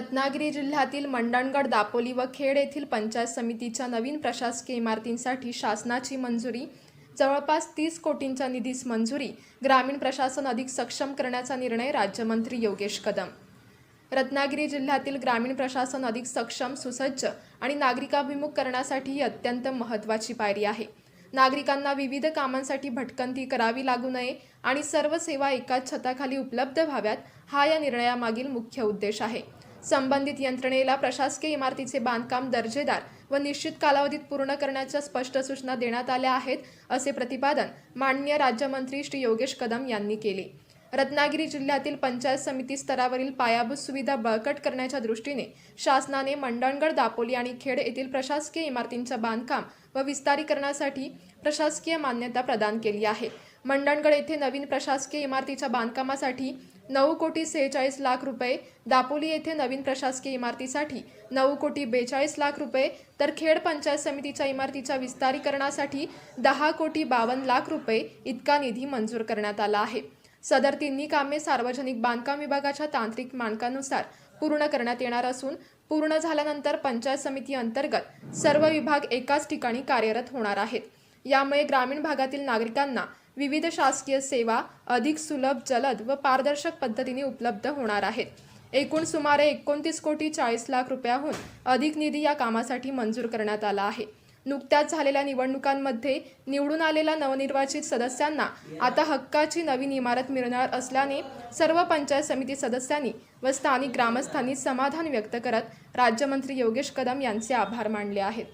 रत्नागिरी जिल्ह्यातील मंडणगड, दापोली व खेड येथील पंचायत समितीच्या नवीन प्रशासकीय इमारतींसाठी शासनाची मंजुरी. जवळपास 30 कोटींच्या निधीस मंजुरी. ग्रामीण प्रशासन अधिक सक्षम करण्याचा निर्णय. राज्यमंत्री योगेश कदम. रत्नागिरी जिल्ह्यातील ग्रामीण प्रशासन अधिक सक्षम, सुसज्ज आणि नागरिकाभिमुख करण्यासाठी ही अत्यंत महत्त्वाची पायरी आहे. नागरिकांना विविध कामांसाठी भटकंती करावी लागू नये आणि सर्व सेवा एकाच छताखाली उपलब्ध व्हाव्यात, हा या निर्णयामागील मुख्य उद्देश आहे. संबंधित यंत्रणेला प्रशासकीय इमारतीचे बांधकाम दर्जेदार व निश्चित कालावधीत पूर्ण करण्याच्या स्पष्ट सूचना देण्यात आल्या आहेत, असे प्रतिपादन माननीय राज्यमंत्री श्री योगेश कदम यांनी केले. रत्नागिरी जिल्ह्यातील पंचायत समिती स्तरावरील पायाभूत सुविधा बळकट करण्याच्या दृष्टीने शासनाने मंडणगड, दापोली आणि खेड येथील प्रशासकीय इमारतींच्या बांधकाम व विस्तारीकरणासाठी प्रशासकीय मान्यता प्रदान केली आहे. मंडणगड येथे नवीन प्रशासकीय इमारतीच्या बांधकामासाठी 9,46,00,000 रुपये, दापोली येथे नवीन प्रशासकीय इमारतीसाठी 9,42,00,000 रुपये, तर खेड पंचायत समितीच्या इमारतीच्या विस्तारीकरणासाठी 10,52,00,000 रुपये इतका निधी मंजूर करण्यात आला आहे. सदर तिन्ही कामे सार्वजनिक बांधकाम विभागाच्या तांत्रिक मानकानुसार पूर्ण करण्यात येणार असून पूर्ण झाल्यानंतर पंचायत समिती अंतर्गत सर्व विभाग एकाच ठिकाणी कार्यरत होणार आहेत. यामुळे ग्रामीण भागातील नागरिकांना विविध शासकीय सेवा अधिक सुलभ, जलद व पारदर्शक पद्धतीने उपलब्ध होणार आहेत. एकूण सुमारे 29,40,00,000 रुपयाहून अधिक निधी या कामासाठी मंजूर करण्यात आला आहे. नुकत्याच झालेल्या निवडणुकांमध्ये निवडून आलेल्या नवनिर्वाचित सदस्यांना आता हक्काची नवीन इमारत मिळणार असल्याने सर्व पंचायत समिती सदस्यांनी व स्थानिक ग्रामस्थांनी समाधान व्यक्त करत राज्यमंत्री योगेश कदम यांचे आभार मानले आहेत.